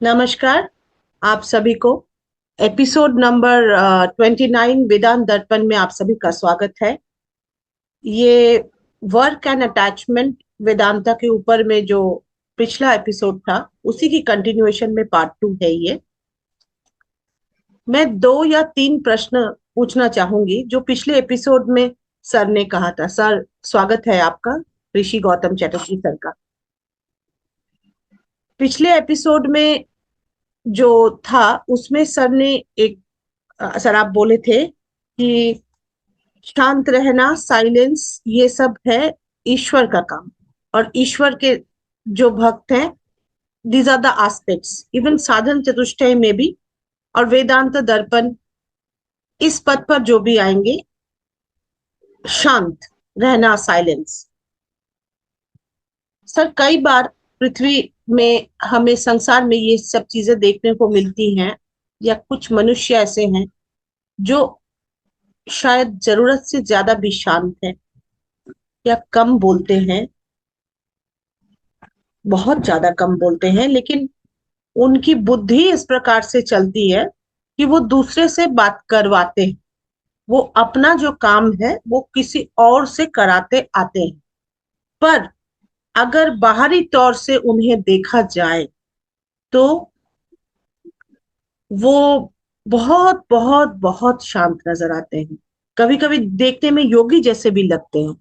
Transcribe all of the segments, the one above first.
नमस्कार आप सभी को। एपिसोड नंबर 29 वेदांत दर्पण में आप सभी का स्वागत है। ये वर्क एंड अटैचमेंट वेदांता के ऊपर में जो पिछला एपिसोड था उसी की कंटिन्यूएशन में पार्ट 2 है ये। मैं 2 या 3 प्रश्न पूछना चाहूंगी जो पिछले एपिसोड में सर ने कहा था। सर, स्वागत है आपका, ऋषि गौतम चटर्जी सर का। पिछले एपिसोड में जो था उसमें सर ने एक सर आप बोले थे कि शांत रहना, साइलेंस, ये सब है ईश्वर का काम। और ईश्वर के जो भक्त हैं, these are the aspects even साधन चतुष्टय में भी और वेदांत दर्पण, इस पद पर जो भी आएंगे, शांत रहना, साइलेंस। सर, कई बार पृथ्वी में, हमें संसार में ये सब चीजें देखने को मिलती हैं, या कुछ मनुष्य ऐसे हैं जो शायद जरूरत से ज्यादा भी शांत है, या कम बोलते हैं, बहुत ज्यादा कम बोलते हैं, लेकिन उनकी बुद्धि इस प्रकार से चलती है कि वो दूसरे से बात करवाते हैं। वो अपना जो काम है वो किसी और से कराते आते हैं। पर अगर बाहरी तौर से उन्हें देखा जाए तो वो बहुत बहुत बहुत शांत नजर आते हैं। कभी कभी देखने में योगी जैसे भी लगते हैं।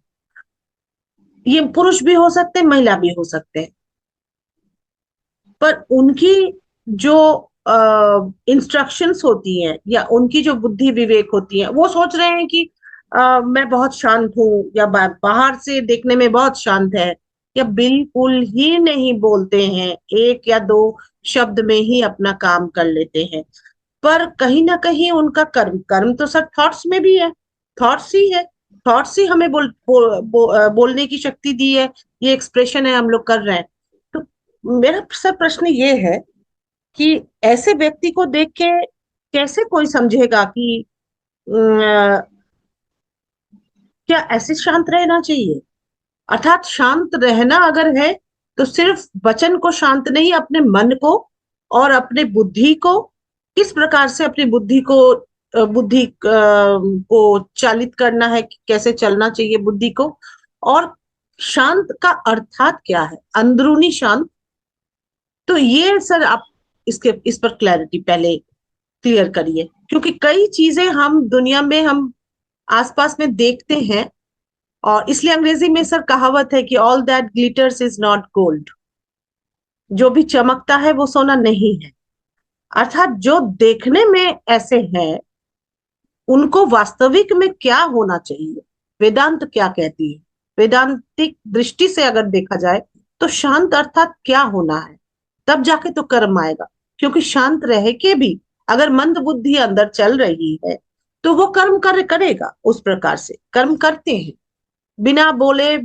ये पुरुष भी हो सकते हैं, महिला भी हो सकते हैं। पर उनकी जो इंस्ट्रक्शंस होती हैं या उनकी जो बुद्धि विवेक होती है, वो सोच रहे हैं कि मैं बहुत शांत हूँ, या बाहर से देखने में बहुत शांत है, या बिल्कुल ही नहीं बोलते हैं, एक या दो शब्द में ही अपना काम कर लेते हैं। पर कहीं ना कहीं उनका कर्म कर्म तो सर थॉट्स में भी है। थॉट्स ही है। थॉट्स ही हमें बोलने की शक्ति दी है। ये एक्सप्रेशन है, हम लोग कर रहे हैं। तो मेरा सर प्रश्न ये है कि ऐसे व्यक्ति को देख के कैसे कोई समझेगा कि क्या ऐसे शांत रहना चाहिए। अर्थात शांत रहना अगर है तो सिर्फ वचन को शांत नहीं, अपने मन को और अपने बुद्धि को, किस प्रकार से अपनी बुद्धि को को चालित करना है, कैसे चलना चाहिए बुद्धि को। और शांत का अर्थात क्या है, अंदरूनी शांत। तो ये सर आप इस पर क्लैरिटी पहले क्लियर करिए, क्योंकि कई चीजें हम दुनिया में, हम आसपास में देखते हैं। और इसलिए अंग्रेजी में सर कहावत है कि all that glitters is not gold. जो भी चमकता है वो सोना नहीं है। अर्थात जो देखने में ऐसे है, उनको वास्तविक में क्या होना चाहिए, वेदांत क्या कहती है। वेदांतिक दृष्टि से अगर देखा जाए तो शांत अर्थात क्या होना है, तब जाके तो कर्म आएगा। क्योंकि शांत रह के भी अगर मंद बुद्धि अंदर चल रही है तो वो कर्म कार्य करेगा। उस प्रकार से कर्म करते हैं, बिना बोले,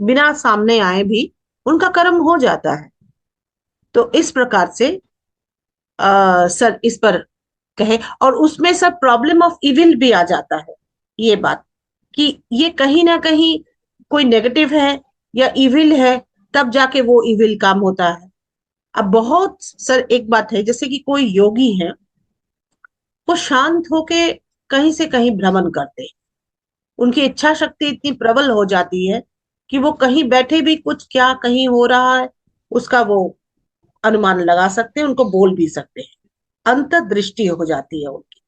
बिना सामने आए भी उनका कर्म हो जाता है। तो इस प्रकार से सर इस पर कहे। और उसमें सर प्रॉब्लम ऑफ इविल भी आ जाता है। ये बात कि ये कहीं ना कहीं कोई नेगेटिव है या इविल है, तब जाके वो इविल काम होता है। अब बहुत सर एक बात है, जैसे कि कोई योगी है, वो शांत होके कहीं से कहीं भ्रमण करते हैं। उनकी इच्छा शक्ति इतनी प्रबल हो जाती है कि वो कहीं बैठे भी कुछ क्या कहीं हो रहा है उसका वो अनुमान लगा सकते हैं, उनको बोल भी सकते हैं। अंतर्दृष्टि हो जाती है उनकी।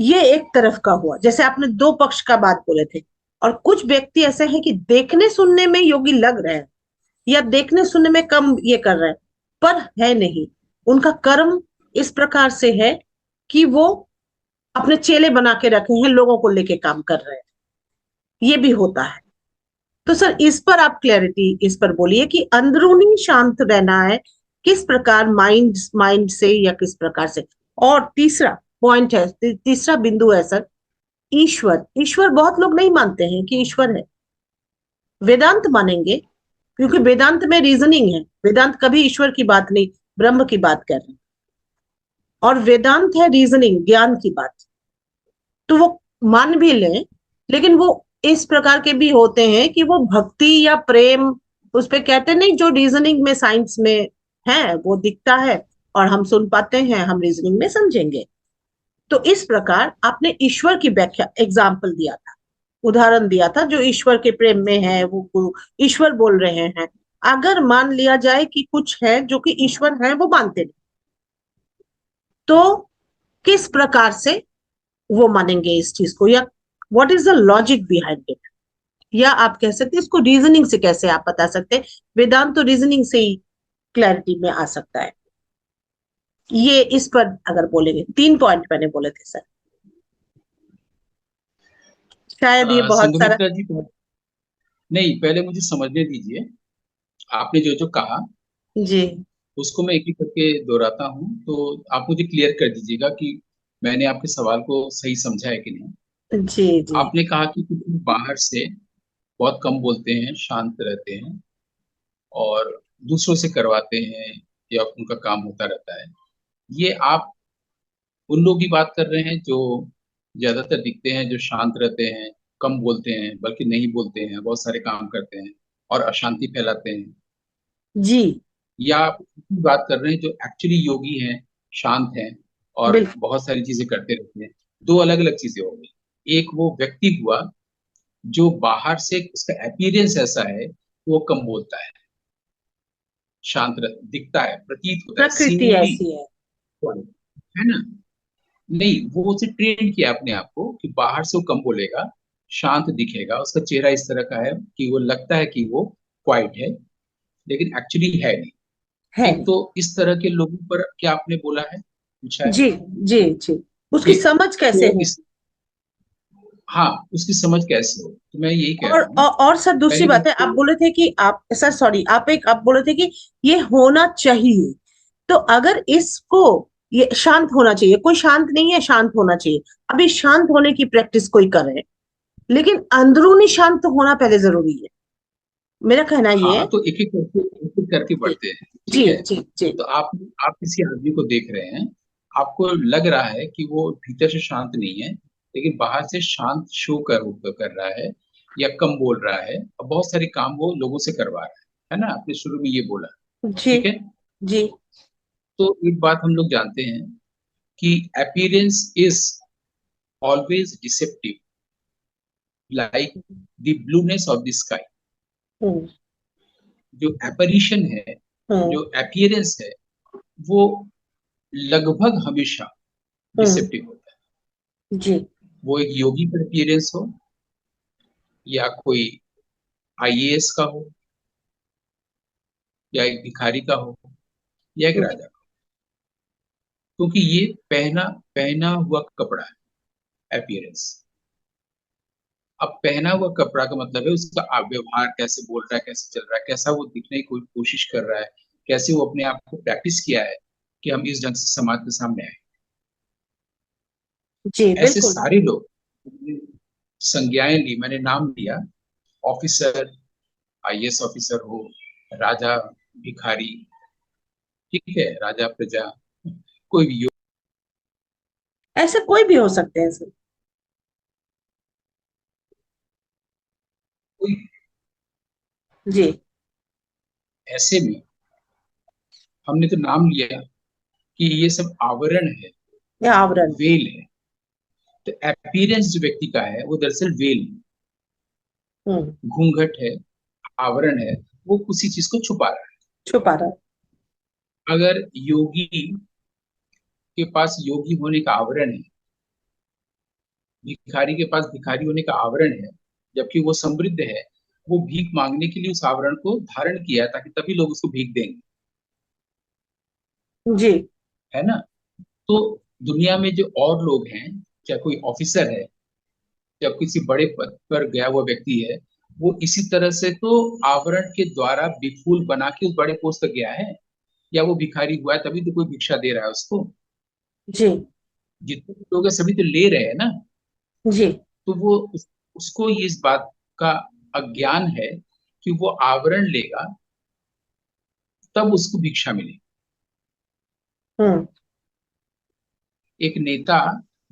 ये एक तरफ का हुआ, जैसे आपने दो पक्ष का बात बोले थे। और कुछ व्यक्ति ऐसे हैं कि देखने सुनने में योगी लग रहे हैं, या देखने सुनने में कम ये कर रहे हैं, पर है नहीं। उनका कर्म इस प्रकार से है कि वो अपने चेले बना के रखे हैं, लोगों को लेके काम कर रहे हैं। ये भी होता है। तो सर इस पर आप क्लैरिटी इस पर बोलिए कि अंदरूनी शांत रहना है किस प्रकार, माइंड माइंड से या किस प्रकार से। और तीसरा पॉइंट है, तीसरा बिंदु है सर, ईश्वर। ईश्वर बहुत लोग नहीं मानते हैं कि ईश्वर है। वेदांत मानेंगे, क्योंकि वेदांत में रीजनिंग है। वेदांत कभी ईश्वर की बात नहीं, ब्रह्म की बात कर रहे हैं। और वेदांत है रीजनिंग, ज्ञान की बात। तो वो मान भी लें, लेकिन वो इस प्रकार के भी होते हैं कि वो भक्ति या प्रेम, उस पे कहते नहीं, जो रीजनिंग में, साइंस में है, वो दिखता है और हम सुन पाते हैं, हम रीजनिंग में समझेंगे। तो इस प्रकार आपने ईश्वर की व्याख्या, एग्जाम्पल दिया था, उदाहरण दिया था, जो ईश्वर के प्रेम में है वो ईश्वर बोल रहे हैं। अगर मान लिया जाए कि कुछ है जो कि ईश्वर है, वो मानते नहीं, तो किस प्रकार से वो मानेंगे इस चीज को, या what is the logic behind it? या आप कह सकते हैं इसको रीजनिंग से कैसे आप बता सकते हैं? वेदांत तो रीजनिंग से ही क्लैरिटी में आ सकता है। ये इस पर अगर बोलेंगे, 3 पॉइंट मैंने बोले थे सर, शायद ये बहुत सारा। संघमित्रा जी, नहीं, पहले मुझे समझने दीजिए। आपने जो जो कहा जी उसको मैं एक एक करके दोहराता हूँ, तो आप मुझे क्लियर कर दीजिएगा कि मैंने आपके सवाल को सही समझा है कि नहीं। जी जी आपने कहा कि कुछ लोग बाहर से बहुत कम बोलते हैं, शांत रहते हैं और दूसरों से करवाते हैं या उनका काम होता रहता है। ये आप उन लोग की बात कर रहे हैं जो ज्यादातर दिखते हैं, जो शांत रहते हैं, कम बोलते हैं, बल्कि नहीं बोलते हैं, बहुत सारे काम करते हैं और अशांति फैलाते हैं? जी। या आप उसकी बात कर रहे हैं जो एक्चुअली योगी हैं, शांत हैं और बिल्कुल। बहुत सारी चीजें करते रहते हैं? दो अलग अलग चीजें हो गई। एक वो व्यक्ति हुआ जो बाहर से उसका अपीयरेंस ऐसा है, वो कम बोलता है, दिखता है, प्रतीत होता है, प्रकृति सीमली, ऐसी है। है ना? नहीं, वो उसे ट्रेन किया अपने आप को कि बाहर से वो कम बोलेगा, शांत दिखेगा, उसका चेहरा इस तरह का है कि वो लगता है कि वो क्वाइट है, लेकिन एक्चुअली है नहीं। है एक नहीं। तो इस तरह के लोगों पर क्या आपने बोला है, पूछा है? जी जी जी। उसकी एक समझ कैसे तो है? इस, हाँ, उसकी समझ कैसे हो, तो मैं यही कह और रहा हूँ। और सर दूसरी पहली बात बात है, आप तो, बोले थे कि आप सर सॉरी, आप बोले थे कि ये होना चाहिए। तो अगर इसको, ये शांत होना चाहिए, कोई शांत नहीं है, शांत होना चाहिए। अभी शांत होने की प्रैक्टिस कोई करे, लेकिन अंदरूनी शांत होना पहले जरूरी है, मेरा कहना ये हाँ, है। तो एक एक करके जी बढ़ते हैं, जी ठीक है? जी जी तो आप किसी आदमी को देख रहे हैं, आपको लग रहा है कि वो भीतर से शांत नहीं है, लेकिन बाहर से शांत शो कर रहा है या कम बोल रहा है और बहुत सारे काम वो लोगों से करवा रहा है ना? आपने शुरू में ये बोला, जी ठीक है? जी। तो एक बात हम लोग जानते हैं कि appearance is always deceptive, like the blueness of the sky. Hmm जो एपरिशन है, हम्म जो अपीयरेंस है, वो लगभग हमेशा हम्म। डिसेप्टिव होता है। जी वो एक योगी का अपीयरेंस हो या कोई आईएएस का हो या एक भिखारी का हो या एक राजा का, क्योंकि ये पहना पहना हुआ कपड़ा है, अपीयरेंस। अब पहना हुआ कपड़ा का मतलब है उसका व्यवहार, कैसे बोल रहा है, कैसे चल रहा है, कैसा वो दिखने की कोई कोशिश कर रहा है, कैसे वो अपने आप को प्रैक्टिस किया है कि हम इस ढंग से समाज के सामने आए। जी ऐसे बिल्कुल। सारे लोग, संज्ञाएं ली, मैंने नाम लिया, ऑफिसर, आईएएस ऑफिसर हो, राजा, भिखारी, ठीक है, राजा, प्रजा, कोई भी हो, ऐसे कोई भी हो सकते हैं सर। कोई जी। ऐसे में हमने तो नाम लिया कि ये सब आवरण है, या आवरण। वेल है। तो अपीयरेंस जो व्यक्ति का है वो दरअसल वेल, हम्म। घूंघट है, आवरण है, वो उसी चीज को छुपा रहा छुपा रहा है। अगर योगी के पास योगी होने का आवरण है, भिखारी के पास भिखारी होने का आवरण है, जबकि वो समृद्ध है, वो भीख मांगने के लिए उस आवरण को धारण किया है ताकि तभी लोग उसको भीख देंगे, है। जी। है ना? तो दुनिया में जो और लोग हैं, चाहे कोई ऑफिसर है, या किसी बड़े पद पर गया हुआ व्यक्ति है, वो इसी तरह से तो आवरण के द्वारा विफुल बना के उस बड़े पोस्ट तक गया है। या वो भिखारी हुआ है तभी तो कोई भिक्षा दे रहा है उसको। जी जितने भी लोग हैं सभी तो ले रहे हैं ना। जी। तो उसको ये इस बात का अज्ञान है कि वो आवरण लेगा तब उसको भिक्षा मिलेगी। हम्म एक नेता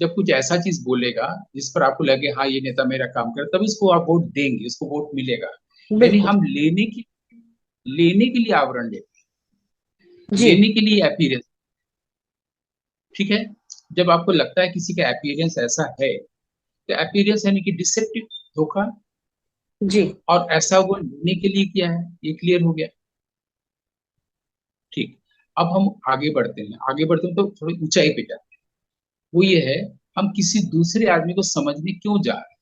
जब कुछ ऐसा चीज बोलेगा जिस पर आपको लगे हाँ ये नेता मेरा काम करे, तभी उसको आप वोट देंगे, उसको वोट मिलेगा। यानी बिल्कुल। हम लेने के लिए आवरण लेते हैं। जी। लेने के लिए अपीयरेंस, ठीक है। जब आपको लगता है किसी का अपीयरेंस ऐसा है, तो अपीयरेंस यानी कि डिसेप्टिव, धोखा। जी। और ऐसा वो लेने के लिए किया है, ये क्लियर हो गया। ठीक। अब हम आगे बढ़ते हैं, आगे बढ़ते हैं तो थोड़ी ऊंचाई पे जाते हैं। वो ये है, हम किसी दूसरे आदमी को समझने क्यों जा रहे हैं।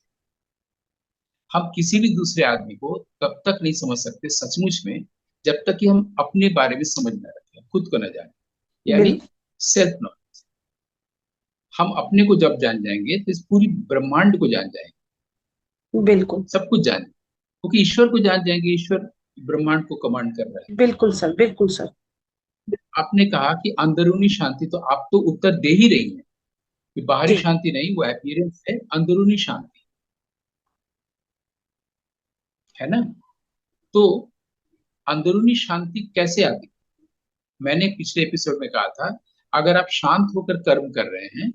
हम किसी भी दूसरे आदमी को तब तक नहीं समझ सकते सचमुच में, जब तक कि हम अपने बारे में समझ न रखें, खुद को न जाने, यानी बिल्कुल। Self knowledge. हम अपने को जब जान जाएंगे तो इस पूरी ब्रह्मांड को जान जाएंगे, बिल्कुल। सब कुछ जान, क्योंकि ईश्वर को जान जाएंगे। ईश्वर ब्रह्मांड को कमांड कर रहा है। बिल्कुल सर, बिल्कुल सर। आपने कहा कि अंदरूनी शांति, तो आप तो उत्तर दे ही रही हैं कि बाहरी जी। शांति नहीं, वो अपीयरेंस है, अंदरूनी शांति, है ना। तो अंदरूनी शांति कैसे आती। मैंने पिछले एपिसोड में कहा था, अगर आप शांत होकर कर्म कर रहे हैं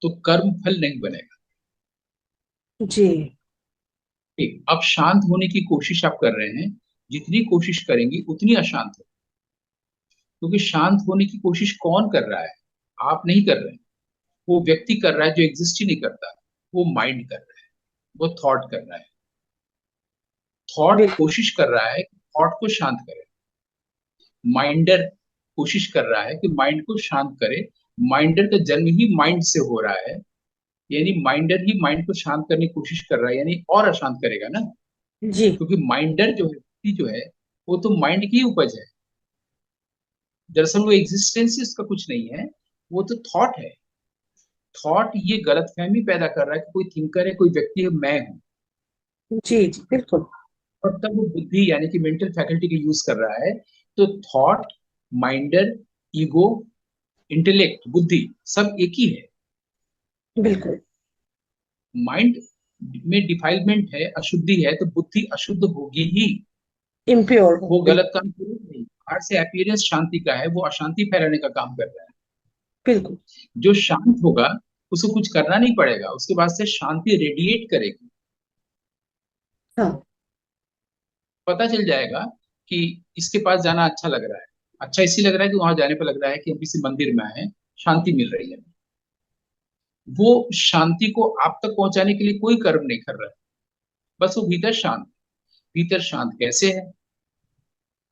तो कर्म फल नहीं बनेगा। जी। ठीक, अब शांत होने की कोशिश आप कर रहे हैं, जितनी कोशिश करेंगी उतनी अशांत हो, क्योंकि शांत होने की कोशिश कौन कर रहा है, आप नहीं कर रहे हैं। वो व्यक्ति कर रहा है जो एग्जिस्ट ही नहीं करता, वो माइंड कर रहा है, वो थॉट कर रहा है। थॉट बिल्कुल। कोशिश कर रहा है कि थॉट को शांत करे, माइंडर कोशिश कर रहा है कि माइंड को शांत करे। माइंडर का जन्म ही माइंड से हो रहा है, यानी माइंडर ही माइंड को शांत करने की कोशिश कर रहा है, यानी और अशांत करेगा ना। जी। क्योंकि माइंडर जो है, व्यक्ति जो है, वो तो माइंड की उपज है। दरअसल वो एग्जिस्टेंस ही उसका कुछ नहीं है, वो तो थॉट है। थॉट ये गलतफहमी पैदा कर रहा है कि कोई थिंकर है, कोई व्यक्ति है, मैं हूं। जी। जी बिल्कुल। और तब वो बुद्धि यानी कि मेंटल फैकल्टी का यूज कर रहा है। तो थॉट, माइंडर, ईगो, इंटेलेक्ट, बुद्धि, सब एक ही है। बिल्कुल। माइंड में डिफाइलमेंट है, अशुद्धि है, तो बुद्धि अशुद्ध होगी ही। इम्प्योर हो, वो गलत बिल्कुल। काम करेगी नहीं। बाहर से अपीयरेंस शांति का है, वो अशांति फैलाने का काम कर रहा है। बिल्कुल। जो शांत होगा उसको कुछ करना नहीं पड़ेगा, उसके बाद से शांति रेडिएट करेगी। हाँ। पता चल जाएगा कि इसके पास जाना अच्छा लग रहा है। अच्छा इसी लग रहा है कि वहां जाने पर लग रहा है कि हम किसी मंदिर में आए हैं, शांति मिल रही है। वो शांति को आप तक पहुंचाने के लिए कोई कर्म नहीं कर रहा है, बस वो भीतर शांत। भीतर शांत कैसे है।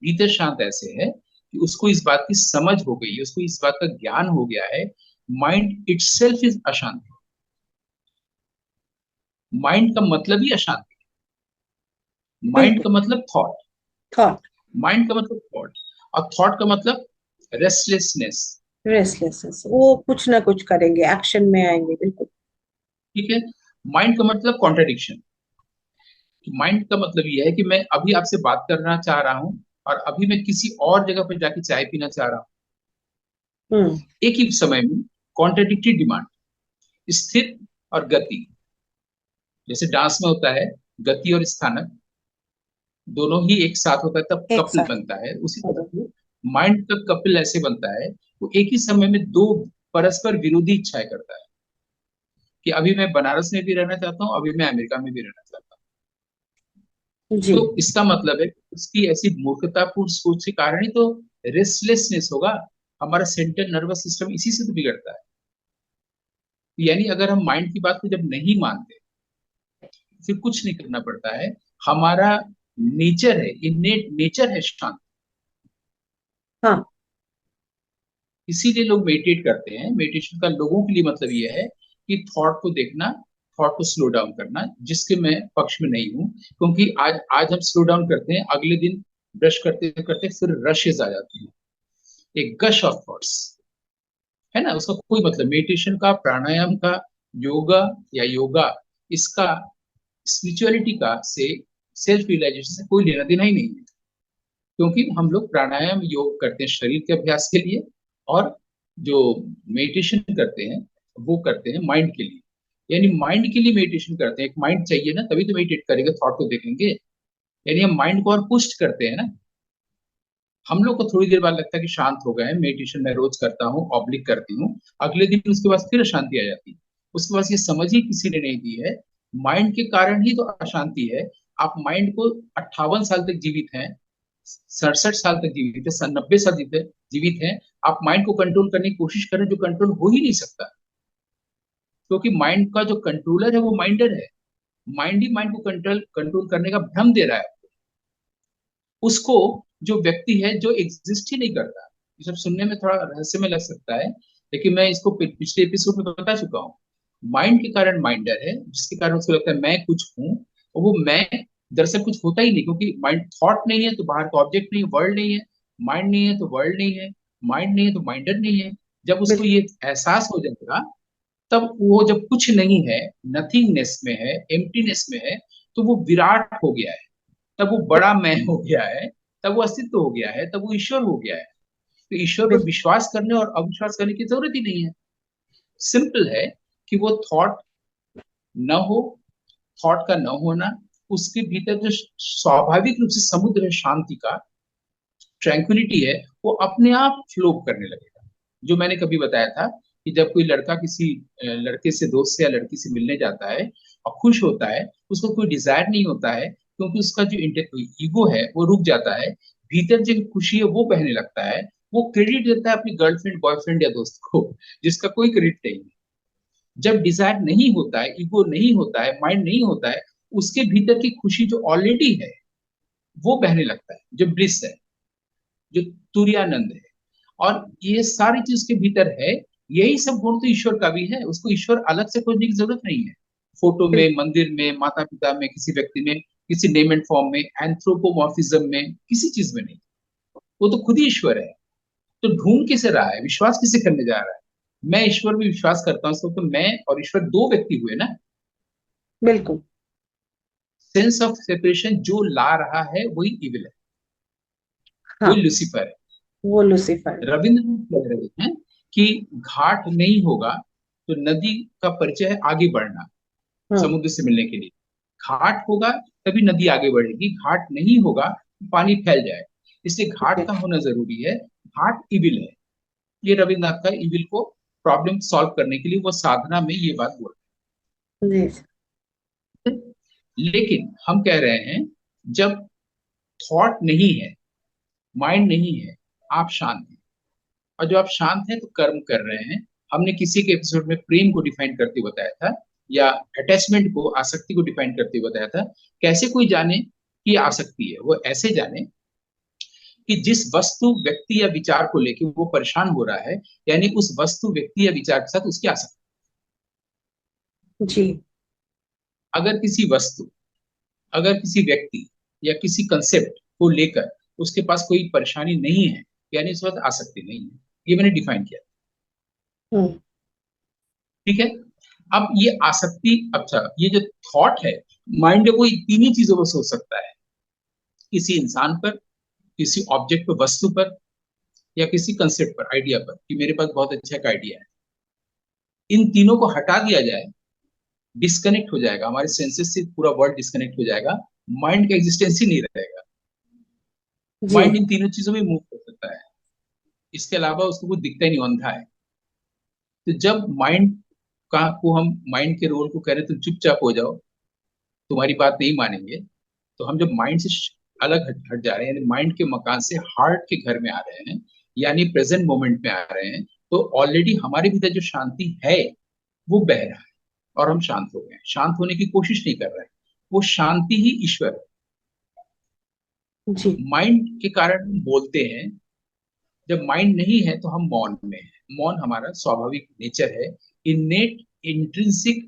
भीतर शांत ऐसे है कि उसको इस बात की समझ हो गई है, उसको इस बात का ज्ञान हो गया है, माइंड इटसेल्फ इज अशांत। माइंड का मतलब ही अशांति। माइंड बिल्कुल। का मतलब थॉट। थॉट। माइंड का मतलब थॉट, और थॉट का मतलब रेस्टलेसनेस। रेस्टलेसनेस, वो कुछ ना कुछ करेंगे, एक्शन में आएंगे, बिल्कुल। ठीक है। माइंड का मतलब कॉन्ट्रडिक्शन। माइंड का मतलब ये है कि मैं अभी आपसे बात करना चाह रहा हूं, और अभी मैं किसी और जगह पर जाके चाय पीना चाह रहा हूं। हम्म। एक ही समय में कॉन्ट्रडिक्टरी डिमांड, स्थिर और गति। जैसे डांस में होता है गति और स्थानक, दोनों ही एक साथ होता है तब एक कपल साथ। बनता है। उसी तरह से माइंड का कपल ऐसे बनता है, वो एक ही समय में दो परस्पर विरोधी इच्छाएं करता है, कि अभी मैं बनारस में भी रहना चाहता हूँ, अभी मैं अमेरिका में भी रहना चाहता हूँ। जी। तो इसका मतलब है कि उसकी ऐसी मूर्खतापूर्ण सोच के कारण ही तो रेस्टलेसनेस होगा। हमारा सेंट्रल नर्वस सिस्टम इसी से तो बिगड़ता है। यानी अगर हम माइंड की बात को जब नहीं मानते, फिर कुछ नहीं करना पड़ता है। हमारा नेचर है, इन्नेट नेचर है शांत। हाँ। इसीलिए लोग मेडिटेट करते हैं। मेडिटेशन का लोगों के लिए मतलब ये है कि थॉट को देखना, थॉट को स्लो डाउन करना, जिसके मैं पक्ष में नहीं हूँ। क्योंकि आज आज हम स्लो डाउन करते हैं, अगले दिन ब्रश करते करते फिर रशेज आ जाती हैं, एक गश ऑफ थॉट्स, है ना। उसका कोई मतलब मेडिटेशन का, प्राणायाम का, योगा या योगा, इसका स्पिरिचुअलिटी का से, सेल्फ रियलाइजेशन से कोई लेना देना ही नहीं है। क्योंकि हम लोग प्राणायाम योग करते हैं शरीर के अभ्यास के लिए, और जो मेडिटेशन करते हैं वो करते हैं माइंड के लिए। यानी माइंड के लिए मेडिटेशन करते हैं। एक माइंड चाहिए ना, तभी तो मेडिटेट करेंगे, थॉट को देखेंगे। यानी हम माइंड को और पुष्ट करते हैं ना। हम लोग को थोड़ी देर बाद लगता है कि शांत हो गए, मेडिटेशन मैं रोज करता हूँ, ऑब्लिक करती हूँ, अगले दिन उसके बाद फिर अशांति आ जाती है। उसके बाद ये समझ ही किसी ने नहीं दी है, माइंड के कारण ही तो अशांति है। आप माइंड को 58 साल तक जीवित हैं, 67 साल तक जीवित है, 90 साल जीवित है, आप माइंड को कंट्रोल करने की कोशिश करें जो कंट्रोल हो ही नहीं सकता, क्योंकि माइंड का जो कंट्रोलर है वो माइंडर है। माइंड ही माइंड को कंट्रोल कंट्रोल करने का भ्रम दे रहा है उसको, जो व्यक्ति है जो एग्जिस्ट ही नहीं करता। ये सब सुनने में थोड़ा रहस्यमय लग सकता है, लेकिन मैं इसको पिछले एपिसोड में बता चुका हूँ। माइंड के कारण माइंडर है, जिसके कारण उसको लगता है मैं कुछ हूँ, और वो मैं दरअसल कुछ होता ही नहीं, क्योंकि माइंड थॉट नहीं है तो बाहर का ऑब्जेक्ट नहीं है, वर्ल्ड नहीं है। माइंड नहीं है तो वर्ल्ड नहीं है, माइंड नहीं है तो माइंडर नहीं है। जब उसको बिल्कुल। ये एहसास हो जाएगा, तब वो जब कुछ नहीं है, नथिंगनेस में है, एम्प्टीनेस में है, तो वो विराट हो गया है, तब वो बड़ा मैं हो गया है, तब वो अस्तित्व हो गया है, तब वो ईश्वर हो गया है। तो ईश्वर पर बिल्कुल। विश्वास करने और अविश्वास करने की जरूरत ही नहीं है। सिंपल है कि वो थॉट न हो, थॉट का न होना, उसके भीतर जो स्वाभाविक रूप से समुद्र है शांति का, ट्रैंक्विलिटी है, वो अपने आप फ्लो करने लगेगा। जो मैंने कभी बताया था कि जब कोई लड़का किसी लड़के से, दोस्त से या लड़की से मिलने जाता है और खुश होता है, उसको कोई डिजायर नहीं होता है, क्योंकि उसका जो ईगो है वो रुक जाता है, भीतर जो खुशी है वो बहने लगता है। वो क्रेडिट देता है अपनी गर्लफ्रेंड, बॉयफ्रेंड या दोस्त को, जिसका कोई क्रेडिट नहीं है। जब डिजायर नहीं होता है, ईगो नहीं होता है, माइंड नहीं होता है, उसके भीतर की खुशी जो ऑलरेडी है वो बहने लगता है, जो ब्लिस है, जो तुरियानंद है। और ये सारी चीज के भीतर है। यही सब गुण तो ईश्वर का भी है, उसको ईश्वर अलग से खोजने की जरूरत नहीं है। फोटो में, बिल्कुल। मंदिर में, माता पिता में, किसी व्यक्ति में, किसी नेम एंड फॉर्म में, एंथ्रोपोमॉर्फिज्म में, किसी चीज में नहीं। वो तो खुद ही ईश्वर है। तो ढूंढ किसे रहा है, विश्वास किसे करने जा रहा है? मैं ईश्वर में विश्वास करता हूँ, तो मैं और ईश्वर दो व्यक्ति हुए ना। बिल्कुल। सेंस ऑफ सेपरेशन जो ला रहा है वही इविल है, वही हाँ, लूसीफर है। वो लूसीफर है। रविंद्रनाथ कह रहे हैं कि घाट नहीं होगा तो नदी का परिचय है आगे बढ़ना, हम्म। समुद्र से मिलने के लिए। घाट होगा तभी नदी आगे बढ़ेगी, घाट नहीं होगा तो पानी फैल जाए। इसलिए घाट जी। का होना जरूरी है। घाट इविल है। ये रविन्द्रनाथ का इविल को प्रॉब्लम सॉल्व करने के लिए वो साधना में ये बात बोल जी। रहे हैं। लेकिन हम कह रहे हैं, जब थॉट नहीं है, माइंड नहीं है, आप शांत हैं। और जो आप शांत हैं तो कर्म कर रहे हैं। हमने किसी के एपिसोड में प्रेम को डिफाइन करते हुए बताया था, या अटैचमेंट को, आसक्ति को डिफाइन करते हुए बताया था। कैसे कोई जाने कि आसक्ति है? वो ऐसे जाने कि जिस वस्तु, व्यक्ति या विचार को लेकर वो परेशान हो रहा है, यानी उस वस्तु, व्यक्ति या विचार के साथ उसकी आसक्ति। जी। अगर किसी वस्तु, अगर किसी व्यक्ति या किसी कंसेप्ट को लेकर उसके पास कोई परेशानी नहीं है, यानी उस वक्त आसक्ति नहीं है। ये मैंने डिफाइन किया। हम्म। ठीक है। अब ये आसक्ति, अच्छा ये जो थॉट है, माइंड वो तीन ही चीजों पर सोच सकता है। किसी इंसान पर, किसी ऑब्जेक्ट पर, वस्तु पर, या किसी कंसेप्ट पर, आइडिया पर, कि मेरे पास बहुत अच्छा एक आइडिया है। इन तीनों को हटा दिया जाए, डिस्कनेक्ट हो जाएगा, हमारे सेंसेस से पूरा वर्ल्ड डिस्कनेक्ट हो जाएगा, माइंड का एग्जिस्टेंस ही नहीं रहेगा। जी। माइंड इन तीनों चीजों में मूव कर सकता है, इसके अलावा उसको कुछ दिखता ही नहीं, अंधा है। तो जब माइंड का को हम माइंड के रोल को कह रहे हैं, तो चुपचाप हो जाओ, तुम्हारी बात नहीं मानेंगे। तो हम जब माइंड से अलग हट जा रहे हैं, यानी माइंड के मकान से हार्ट के घर में आ रहे हैं, यानी प्रेजेंट मोमेंट में आ रहे हैं, तो ऑलरेडी हमारे भीतर जो शांति है वो बह रहा है, और हम शांत हो गए हैं। शांत होने की कोशिश नहीं कर रहे हैं, वो शांति ही ईश्वर है। जी। माइंड के कारण हम बोलते हैं, जब माइंड नहीं है तो हम मौन में हैं। मौन हमारा स्वाभाविक नेचर है, इनेट, इंट्रिंसिक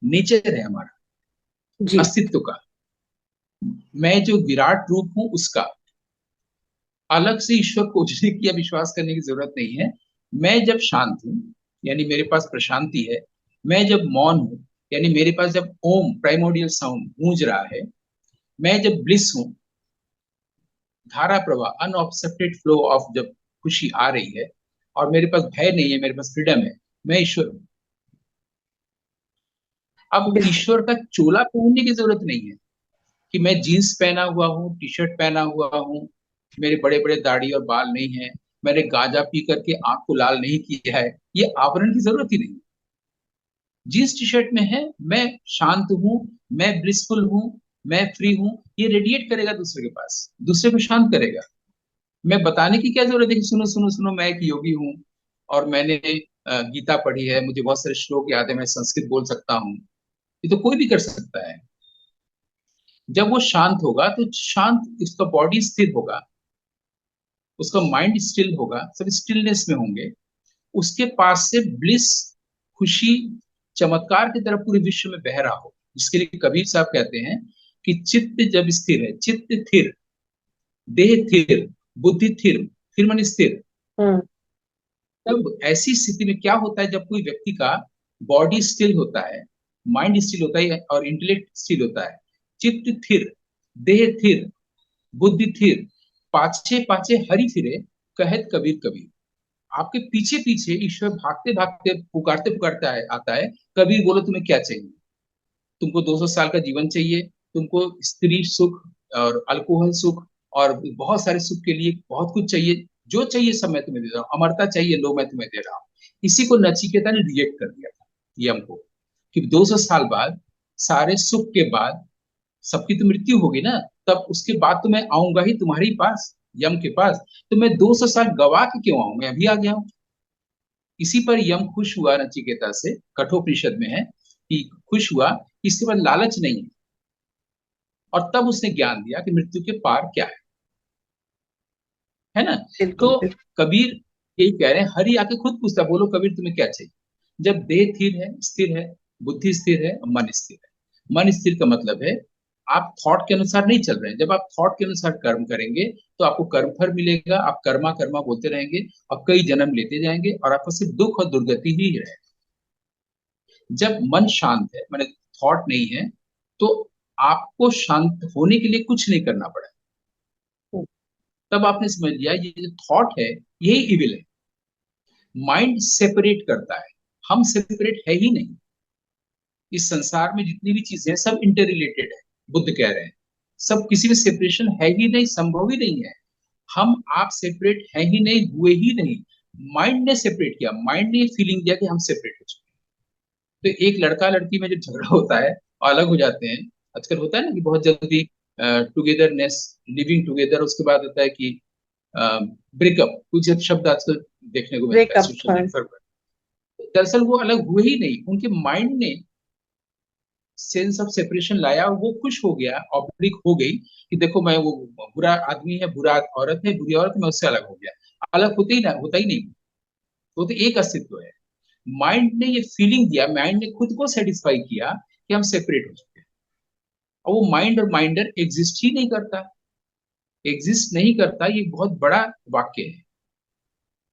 नेचर है हमारा, जी। अस्तित्व का। मैं जो विराट रूप हूं उसका, अलग से ईश्वर खोजने की या विश्वास करने की जरूरत नहीं है। मैं जब शांत हूं, यानी मेरे पास प्रशांति है, मैं जब मौन हूं, यानी मेरे पास जब ओम प्राइमोडियल साउंड गूंज रहा है, मैं जब ब्लिस हूं, धारा प्रवाह, अनऑब्स्ट्रक्टेड फ्लो ऑफ जब खुशी आ रही है, और मेरे पास भय नहीं है, मेरे पास फ्रीडम है, मैं ईश्वर हूं। अब बिल्कुल। ईश्वर का चोला पहनने की जरूरत नहीं है, कि मैं जीन्स पहना हुआ हूँ, टी शर्ट पहना हुआ हूँ, मेरे बड़े बड़े दाढ़ी और बाल नहीं है, मैंने गांजा पी करके आंख को लाल नहीं किया है। ये आवरण की जरूरत ही नहीं। जीन्स टी शर्ट में है, मैं शांत हूँ, मैं ब्लिसफुल हूँ, मैं फ्री हूँ, ये रेडिएट करेगा दूसरे के पास, दूसरे को शांत करेगा। मैं बताने की क्या जरूरत है कि सुनो सुनो सुनो मैं एक योगी हूँ और मैंने गीता पढ़ी है, मुझे बहुत सारे श्लोक याद है, मैं संस्कृत बोल सकता हूँ। ये तो कोई भी कर सकता है। जब वो शांत होगा तो शांत उसका बॉडी स्थिर होगा, उसका माइंड स्टिल होगा, सब स्टिलनेस में होंगे। उसके पास से ब्लिस, खुशी, चमत्कार की तरह पूरे विश्व में बह रहा हो, जिसके लिए कबीर साहब कहते हैं कि चित्त जब स्थिर है, चित्त थिर, देह थिर, बुद्धि थिर, फिर मन स्थिर। हम्म। तब ऐसी स्थिति में क्या होता है, जब कोई व्यक्ति का बॉडी स्टिल होता है, माइंड स्टिल होता है और इंटेलेक्ट स्टिल होता है, चित्त थिर, देह थिर, बुद्धि थिर, पाछे पाछे हरि फिरे, कहत कबीर कबीर। आपके पीछे पीछे ईश्वर भागते भागते पुकारते पुकारते आता है, कबीर बोलो तुम्हें क्या चाहिए। तुमको 200 साल का जीवन चाहिए, तुमको स्त्री सुख और अल्कोहल सुख और बहुत सारे सुख के लिए बहुत कुछ चाहिए, जो चाहिए सब मैं तुम्हें दे रहा हूँ, अमरता चाहिए, लो मैं तुम्हें दे रहा हूँ। इसी को नचिकेता ने रिजेक्ट कर दिया था यम को, कि 200 साल बाद, सारे सुख के बाद, सबकी तो मृत्यु होगी ना, तब उसके बाद तो मैं आऊंगा ही तुम्हारे ही पास, यम के पास। तो मैं 200 साल गवा के क्यों आऊं, मैं अभी आ गया हूँ। इसी पर यम खुश हुआ नचिकेता से, कठोपनिषद में है कि खुश हुआ, इसके बाद लालच नहीं है। और तब उसने ज्ञान दिया कि मृत्यु के पार क्या है ना। तो बिल्कुल बिल्कुल। कबीर यही कह रहे हैं, हरि आके खुद पूछता, बोलो कबीर तुम्हें क्या चाहिए। जब देह स्थिर है, बुद्धि स्थिर है, मन स्थिर है। मन स्थिर का मतलब है आप थॉट के अनुसार नहीं चल रहे हैं। जब आप थॉट के अनुसार कर्म करेंगे तो आपको कर्म फल मिलेगा, आप कर्मा कर्मा बोलते रहेंगे और कई जन्म लेते जाएंगे और आपको सिर्फ दुख और दुर्गति ही रहे। जब मन शांत है, मैंने थॉट नहीं है, तो आपको शांत होने के लिए कुछ नहीं करना पड़ा। तब आपने समझ लिया ये जो थॉट है यही इविल है। माइंड सेपरेट करता है, हम सेपरेट है ही नहीं। इस संसार में जितनी भी चीजें हैं सब इंटर रिलेटेड है, बुद्ध कह रहे हैं। सब, किसी में सेपरेशन है ही नहीं, संभव ही नहीं है। हम आप सेपरेट है ही नहीं, हुए ही नहीं। माइंड ने सेपरेट किया, माइंड ने फीलिंग दिया कि हम सेपरेट हो चुके हैं। तो एक लड़का लड़की में जब झगड़ा होता है और अलग हो जाते हैं, आजकल होता है ना कि बहुत जल्दी टुगेदरनेस, लिविंग टुगेदर, उसके बाद होता है कि ब्रेकअप, कुछ शब्द आजकल देखने को मिलता है ब्रेकअप। सोशल नेटवर्क पर। दरअसल वो अलग हुए ही नहीं, उनके माइंड ने सेंस ऑफ सेपरेशन लाया और वो खुश हो गया, ऑब्लिक हो गई कि देखो मैं वो बुरा आदमी है, बुरा औरत है, बुरी औरत, मैं उससे अलग हो गया। अलग होते ही ना, होता ही नहीं, वो तो एक अस्तित्व है। माइंड ने ये फीलिंग दिया, माइंड ने खुद को सेटिस्फाई किया कि हम सेपरेट हो चुके हैं। और वो माइंड और माइंडर एग्जिस्ट ही नहीं करता, एग्जिस्ट नहीं करता, ये बहुत बड़ा वाक्य है।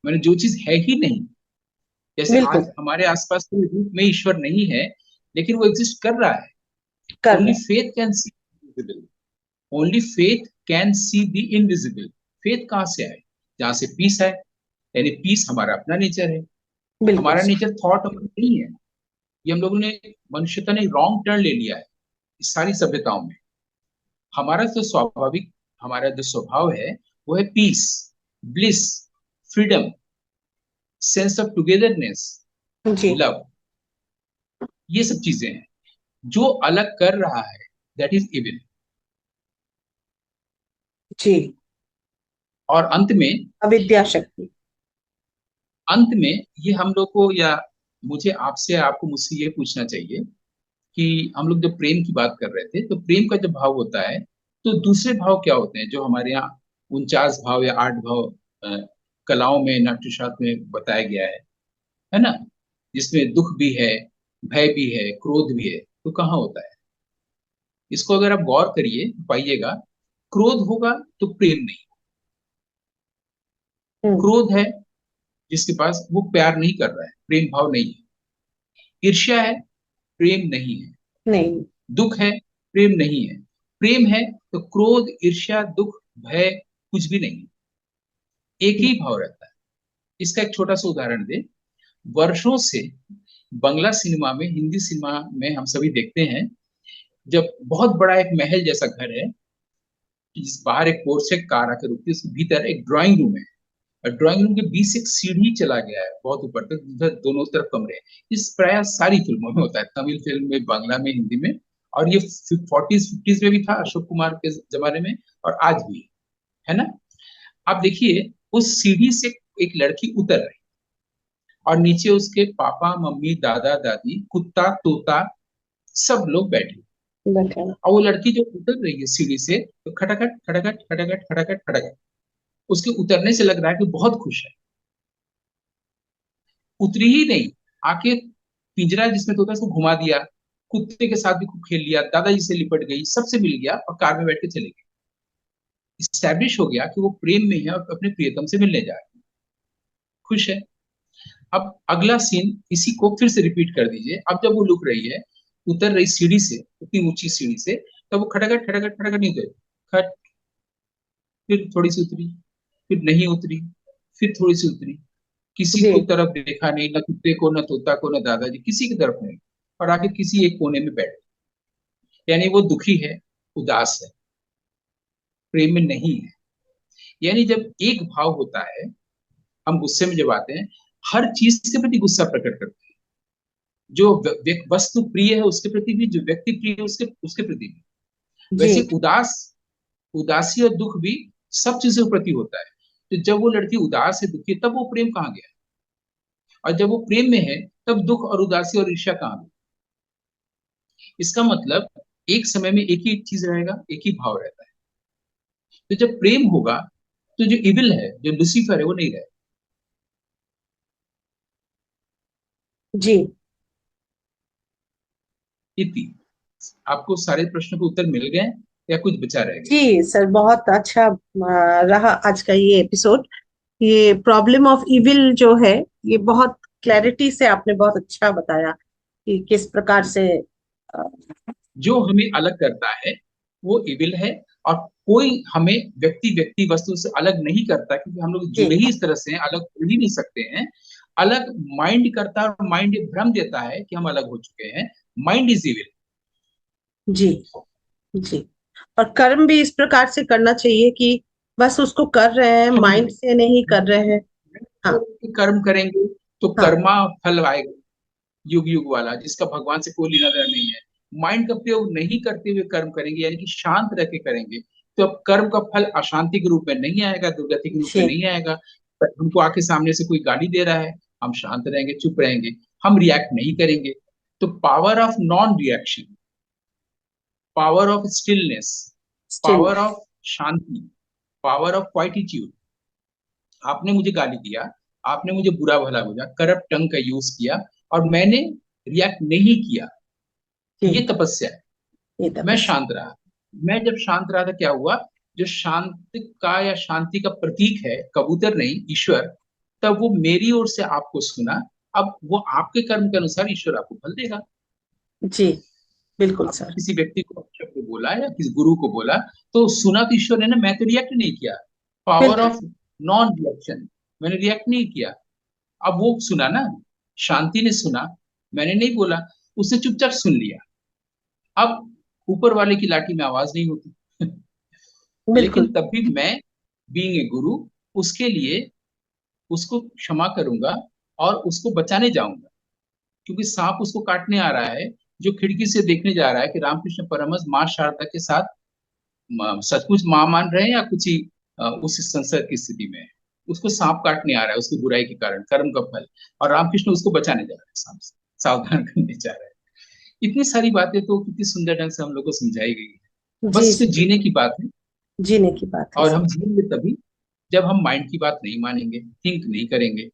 मैंने जो चीज है ही नहीं, जैसे बिल्कुल। आज हमारे आसपास कोई रूप में ईश्वर नहीं है, लेकिन वो एग्जिस्ट कर रहा है। कर ओनली रहे हैं। Faith can see visible, only faith can see the invisible. Faith कहाँ से आए, जहां से पीस है, यानी पीस हमारा अपना नेचर है। बिल्कुल हमारा सही। नेचर थॉट नहीं है। ये हम लोगों ने, मनुष्यता ने रॉन्ग टर्न ले लिया है इस सारी सभ्यताओं में। हमारा जो स्वाभाविक, हमारा जो स्वभाव है वो है peace, bliss, freedom, sense of togetherness, जी। लव। ये सब चीजें हैं। जो अलग कर रहा है, दैट इज इविल। जी। और अविद्या शक्ति। अंत में ये हम लोग को, या मुझे आपसे, आपको मुझसे ये पूछना चाहिए कि हम लोग जब प्रेम की बात कर रहे थे, तो प्रेम का जब भाव होता है तो दूसरे भाव क्या होते हैं जो हमारे यहाँ 49 भाव या 8 भाव कलाओं में, नाट्यशास्त्र में बताया गया है ना, जिसमें दुख भी है, भय भी है, क्रोध भी है, तो कहाँ होता है। इसको अगर आप गौर करिए तो पाइएगा, क्रोध होगा तो प्रेम नहीं। हम्म। क्रोध है जिसके पास, वो प्यार नहीं कर रहा है, प्रेम भाव नहीं है। ईर्ष्या है, प्रेम नहीं है। नहीं। दुख है, प्रेम नहीं है। प्रेम है तो क्रोध, ईर्ष्या, दुख, भय कुछ भी नहीं, एक ही भाव रहता है। इसका एक छोटा सा उदाहरण दे। वर्षों से बंगला सिनेमा में, हिंदी सिनेमा में हम सभी देखते हैं, जब बहुत बड़ा एक महल जैसा घर है, जिस बाहर एक पोर्च है, कार आकर रुकती है, उसके भीतर एक ड्राइंग रूम है, और ड्राइंग रूम के बीच से एक सीढ़ी चला गया है बहुत ऊपर तक, उधर दोनों तरफ कमरे हैं। इस प्राय सारी फिल्मों में होता है, तमिल फिल्म में, बांग्ला में, हिंदी में। और ये 40s 50s में भी था अशोक कुमार के जमाने में, और आज भी है ना। आप देखिए उस सीढ़ी से एक लड़की उतर रही, और नीचे उसके पापा मम्मी दादा दादी कुत्ता तोता सब लोग बैठे। बैठा। और वो लड़की जो उतर रही है सीढ़ी से, तो खटाखट खटाखट खटाखट खटाखट खटाखट, उसके उतरने से लग रहा है कि बहुत खुश है। उतरी ही नहीं, आके पिंजरा जिसमें तोता उसको घुमा दिया, कुत्ते के साथ भी खूब खेल लिया, दादाजी से लिपट गई, सबसे मिल गया और कार में बैठ के चले गए। स्टैब्लिश हो गया कि वो प्रेम में है और अपने प्रियतम से मिलने जा रही है, खुश है। अब अगला सीन इसी को फिर से रिपीट कर दीजिए। अब जब वो लुक रही है, उतर रही सीढ़ी से, उतनी ऊंची सीढ़ी से, तब वो खटाखट खटाखट खटाखट नहीं उतरी, खट, फिर थोड़ी सी उतरी, फिर नहीं उतरी, फिर थोड़ी सी उतरी, किसी जी। को तरफ देखा नहीं, न कुत्ते को न तोता को न दादाजी, किसी की तरफ नहीं, और आके किसी एक कोने में बैठ गई। यानी वो दुखी है, उदास है, प्रेम में नहीं है। यानी जब एक भाव होता है, हम गुस्से में जब आते हैं, हर चीज के प्रति गुस्सा प्रकट करते हैं। जो वस्तु प्रिय है उसके प्रति भी, जो व्यक्ति प्रिय है उसके उसके प्रति भी। जी। वैसे उदासी और दुख भी सब चीजों के प्रति होता है। तो जब वो लड़की उदास है, दुखी है, तब वो प्रेम कहाँ गया? और जब वो प्रेम में है, तब दुख और उदासी और ईर्ष्या कहाँ गई? इसका मतलब एक समय में एक ही चीज रहेगा, एक ही भाव रहता है। तो जब प्रेम होगा, तो जो इविल है, जो लुसीफर है, वो नहीं रहेगा। जी। इति। आपको सारे प्रश्नों के उत्तर मिल गए या कुछ बचा रह गया? जी सर, बहुत अच्छा रहा आज का ये एपिसोड। ये प्रॉब्लम ऑफ इविल जो है, ये बहुत क्लैरिटी से आपने बहुत अच्छा बताया कि किस प्रकार से। अ, जो हमें अलग करता है वो इविल है, और कोई हमें व्यक्ति व्यक्ति वस्तु से अलग नहीं करता, क्योंकि हम लोग जुड़े जी। ही इस तरह से हैं, अलग हो ही नहीं सकते हैं। अलग माइंड करता है, और माइंड भ्रम देता है कि हम अलग हो चुके हैं। Mind is evil. जी। जी। और कर्म भी इस प्रकार से करना चाहिए कि बस उसको कर रहे हैं, फल माइंड नहीं, से नहीं कर रहे हैं। हाँ। कर्म करेंगे तो हाँ। कर्मा फल आएगा, युग युग वाला, जिसका भगवान से कोई लेना देना नहीं है। माइंड का प्रयोग नहीं करते हुए कर्म करेंगे, यानी कि शांत रह के करेंगे, तो अब कर्म का फल अशांति के रूप में नहीं आएगा, दुर्गति के रूप में जी। नहीं आएगा। पर हमको आके सामने से कोई गाली दे रहा है, हम शांत रहेंगे, चुप रहेंगे, हम रिएक्ट नहीं करेंगे। तो power of non reaction, power of stillness, still. Power of शांति, पावर ऑफ क्वाइटिट्यूड। आपने मुझे गाली दिया, आपने मुझे बुरा भला बोला, करप्ट टंग का यूज किया, और मैंने रिएक्ट नहीं किया, ये जी। तपस्या है। ये मैं तपस्या। शांत रहा। मैं जब शांत रहा था, क्या हुआ? जो शांति का या शांति का प्रतीक है, कबूतर नहीं, ईश्वर, तब वो मेरी ओर से आपको सुना। अब वो आपके कर्म के अनुसार ईश्वर आपको फल देगा। जी। बिल्कुल आपने सर। किसी व्यक्ति को शब्द बोला या किसी गुरु को बोला, तो सुना तो ईश्वर ने ना, मैं तो रिएक्ट नहीं किया। पावर बिल्कुल। ऑफ नॉन रिएक्शन, मैंने रिएक्ट नहीं किया। अब वो सुना ना, शांति ने सुना, मैंने नहीं बोला, उसने चुपचाप सुन लिया। अब ऊपर वाले की लाठी में आवाज नहीं होती। लेकिन बिल्कुल। तब भी मैं, बीइंग ए गुरु, उसके लिए उसको क्षमा करूंगा और उसको बचाने जाऊंगा। क्योंकि सांप उसको काटने आ रहा है, जो खिड़की से देखने जा रहा है कि रामकृष्ण परमहंस माँ शारदा के साथ सचमुच माँ मान रहे हैं या कुछ ही उस संसर्ग की स्थिति में है। उसको सांप काटने आ रहा है उसकी बुराई के कारण, कर्म का फल। और रामकृष्ण उसको बचाने जा रहे हैं सांप से, सावधान करने जा रहे हैं। इतनी सारी बातें तो कितनी सुंदर ढंग से हम लोग को समझाई गई है। बस जी इसको सर, जीने बिल्कुल। की बात है। जीने की बात है और सर। हम जिएंगे तभी जब हम माइंड की बात नहीं मानेंगे, थिंक नहीं करेंगे।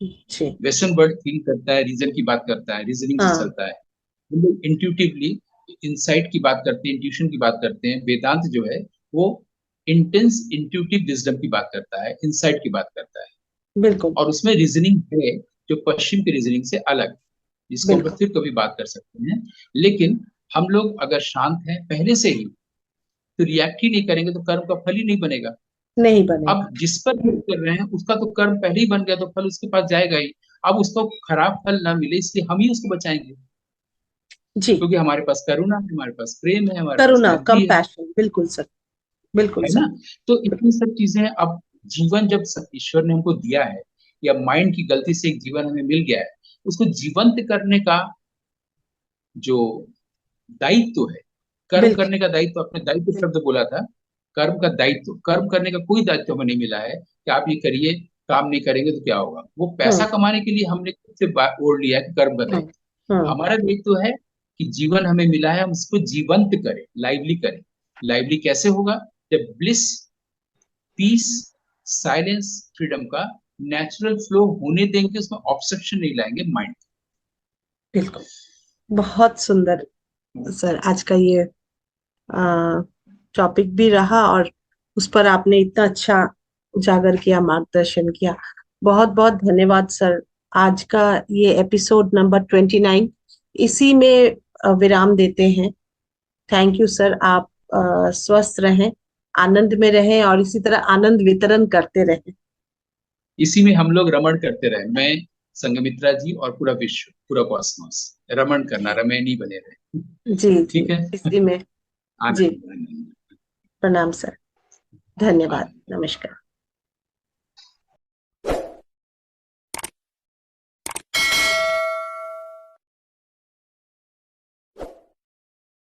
जी। वेस्टर्न वर्ल्ड थिंक करता है, रीजन की बात करता है, रीजनिंग से हाँ। चलता है। हम लोग इंट्यूटिवली इंसाइट की बात करते हैं, इंट्यूशन की बात करते हैं। वेदांत जो है वो इंटेंस इंट्यूटिव विजडम की बात करता है, इंसाइट की बात करता है। बिल्कुल। और उसमें रीजनिंग है जो पश्चिम के रीजनिंग से अलग, जिसको हम लोग बिल्कुल। फिर कभी बात कर सकते हैं। लेकिन हम लोग अगर शांत हैं पहले से ही, तो रिएक्ट ही नहीं करेंगे, तो कर्म का फल ही नहीं बनेगा। नहीं अब बनेगा। जिस पर हम कर रहे हैं उसका तो कर्म पहले ही बन गया, तो फल उसके पास जाएगा ही। अब उसको खराब फल ना मिले, इसलिए हम ही उसको बचाएंगे, जी। क्योंकि हमारे पास करुणा है, हमारे पास प्रेम है, हमारे पास करुणा, मैत्री है कंपैशन, बिल्कुल सर। बिल्कुल है सर। ना। तो इतनी सब चीजें, अब जीवन जब ईश्वर ने हमको दिया है, या माइंड की गलती से एक जीवन हमें मिल गया है, उसको जीवंत करने का जो दायित्व है। कर्म बिल्कुल। करने का दायित्व, आपने दायित्व शब्द बोला था, कर्म का दायित्व, कर्म करने का कोई दायित्व हमें नहीं मिला है कि आप ये करिए, काम नहीं करेंगे तो क्या होगा। वो पैसा हम्म। कमाने के लिए हमने खुद से ओढ़ लिया है कि कर्म का हम्म। दायित्व। हम्म। हमारा दायित्व है कि जीवन हमें मिला है, हम उसको जीवंत करें, लाइवली करें। लाइवली कैसे होगा? जब ब्लिस, पीस, साइलेंस, फ्रीडम का नेचुरल फ्लो होने देंगे, उसमें ऑब्स्ट्रक्शन नहीं लाएंगे माइंड। बिल्कुल। बहुत सुंदर सर आज का ये टॉपिक भी रहा, और उस पर आपने इतना अच्छा उजागर किया, मार्गदर्शन किया। बहुत बहुत धन्यवाद सर। आज का ये एपिसोड नंबर 29 इसी में विराम देते हैं। Thank you sir. आप स्वस्थ रहें, आनंद में रहें, और इसी तरह आनंद वितरण करते रहें। इसी में हम लोग रमण करते रहे, मैं, संघमित्रा जी और पूरा विश्व, पूरा कॉस्मोस, रमण करना, रमैनी बने रहे। जी जी। ठीक है। इसी में। जी। आनंद, आनंद, प्रणाम सर। धन्यवाद। आनंद। नमस्कार।